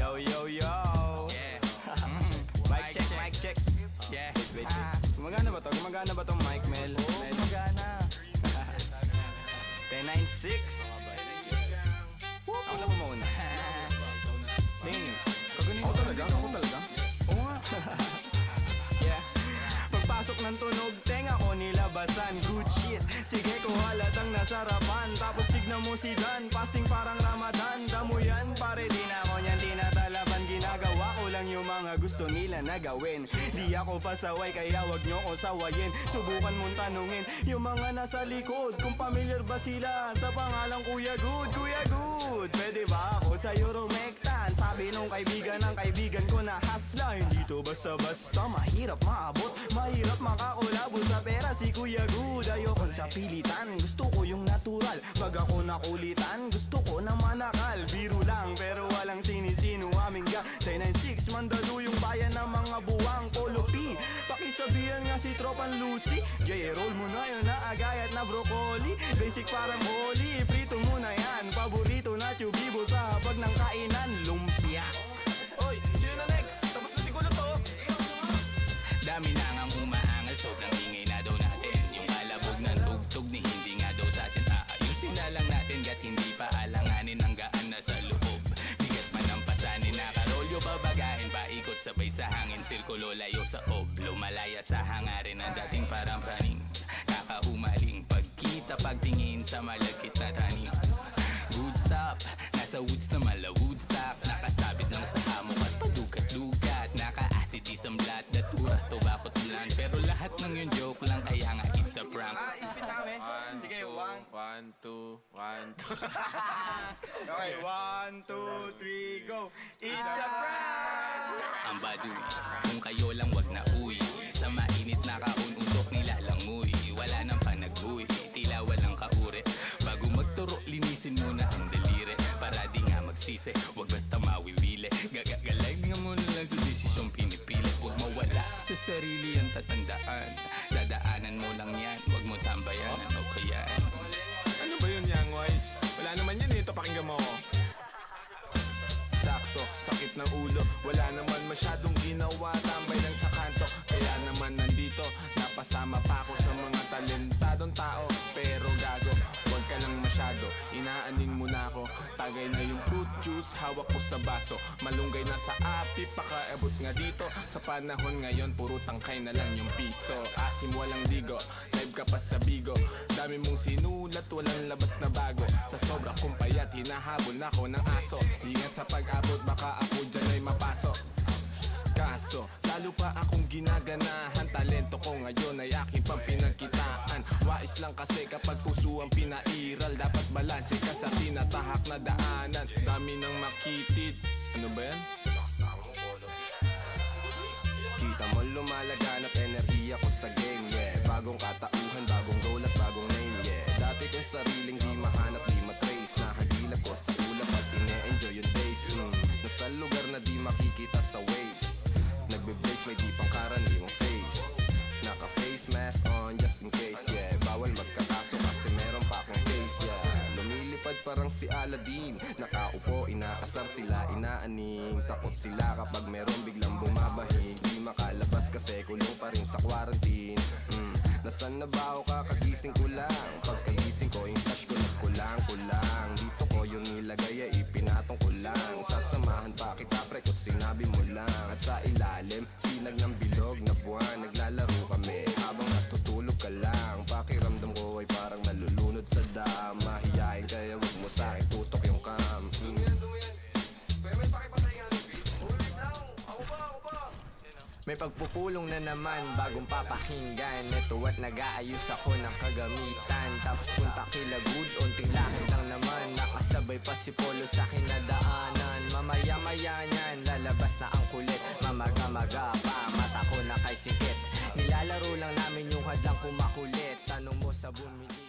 Yo, yo, yo. Yeah. Mic check, mic check. Yeah. Wait. Gumagana ba to? Gumagana ba tong mic, Mel? Oo, magana. 1096. Ako na ba mauna? Sing. Ako talaga? Oo nga. Yeah. Pagpasok ng tunog, tenga ko nilabasan. Good shit, sige ko halatang nasarapan. Tapos tignan mo si Dan, fasting parang Ramadan. Damo yan, pare di na ako niyan tinatalaban. Ginagawa ko lang yung mga gusto nila na gawin. Di ako pasaway kaya wag nyo ko sawayin. Subukan mong tanungin yung mga nasa likod kung familiar ba sila sa pangalang Kuya Good. Kuya Good, pwede ba ako sa Euromectan? Sabi nung kaibigan ng kaibigan ko na hasla. Hindi to basta-basta, mahirap maabot, mahirap makakulabo sa pera si Kuya Good. Ayokon sa pilitan, gusto ko yung natural. Pag ako nakulitan, gusto ko na manakal. Biro lang pero walang sinisino aming gang 1096, mandalo yung bayan ng mga buwang Polo P. Pakisabihan nga si Tropan Lucy, Jay, roll mo na yun na agayat na broccoli. Basic parang holy, prito mo na yan. Paborito na tubibo sa habag ng kainan, lumpia. Oy, sino na next? Tapos na siguro to. Dami na ngang umaangal, sobrang ingay na daw natin. Yung kalabog ng tugtog ni hindi nga daw sa atin aayusin na lang natin. Gat hindi pa alanganin ang gaan na sa loob. Bigat man ang pasanin, nakarolyo babagahin. Paikot sabay sa hangin, sirkulo layo sa oblo. Malaya sa hangarin ang dating parang praning. Kakahumaling pagkita pagtingin sa malagkit na taning. Good stop, nasa woods na mala Woodstock. Nakasabit lang sa hamok at padukat-dukat. Naka-acid isang blat, daturas, tobacco, tulan. Pero lahat ng yun joke lang, kaya nga it's a prank. Ispit namin. Sige, 1. 1, 2, 1, 2. Okay, 1, 2, 3, go. It's a prank! Ang baduy, kung kayo lang wag na uwi. Sa mainit na kaun-usok nilalangoy. Wala nang panag-uwi, tila walang kauri. Bago magturo, linisin muna ang daliri. Para di nga magsisi, wag basta mawiwili. Gagagalag nga muna lang sa desisyong pinipili. Wag mawala sa sarili ang tatandaan. Dadaanan mo lang yan, wag mo tambayan. Ano ba yan? Ano ba yun, Young Wise? Wala naman yan ito, pakinggan mo ko. Sakto, sakit ng ulo. Wala naman masyadong ginawa, tambay lang sa kanto. Kaya naman nandito, napasama pa ako sa mga talentadong tao. Pero gago, wag ka lang masyado, inaanin mo na ako. Tagay na yung fruit juice, hawak ko sa baso. Malunggay na sa api, pakaabot nga dito. Sa panahon ngayon, puro tangkay na lang yung piso. Asim walang digo, live ka pa sa bigo. Dami mong sinulat, walang labas na bago. Sa sobra kong payat, hinahabol ako ng aso. Ingat sa pag-abot, baka ako dyan ay mapasok. Kaso, lalo pa akong ginaganahan. Talento ko ngayon ay aking pang pinagkitaan. Wais lang kasi kapag puso ang pinairal. Dapat balanse ka sa tinatahak na daanan. Dami ng makitid. Ano ba yan? Kita mo lumalaganap enerhiya ko sa game, yeah. Bagong katauhan, bagong role at bagong name, yeah. Dati kong sariling di mahanap, di matrace. Nahagilap ko sa ulap at ine-enjoy yung days. Nasa lugar na di makikita sa waves. Nagbe-blaze, may di pang karaniwang face. Naka-face mask on just in case, yeah. Bawal magkakaso kasi meron pa akong case, yeah. Lumilipad parang si Aladdin. Nakaupo, inaasar sila, inaaning. Takot sila kapag meron biglang bumabahig. Di makalabas kasi kulong pa rin sa quarantine. Nasaan na ba ako kakagising ko lang? Pagkagising ko, yung stash ko nagkulang-kulang. Dito ko yung nilagay ay ipinatong ko lang. Sasamahan pa kita pre kung sinabi mo lang. At sa ilalim, sinag ng bilog na buwan. Naglalaro kami habang natutulog ka lang. Pakiramdam ko ay parang nalulunod sa dam. Mahihain kaya wag mo sa'kin tutok yung cam. May pagpupulong na naman, bagong papakinggan. Ito at nag-aayos ako ng kagamitan. Tapos punta kila Good, unting lakad lang naman. Nakasabay pa si Polo sa kinadaanan. Mamaya-maya niyan, lalabas na ang kulit. Mamaga-maga pa, mata ko na kay sikit. Nilalaro lang namin yung hadlang kumakulit. Tanong mo sa bumili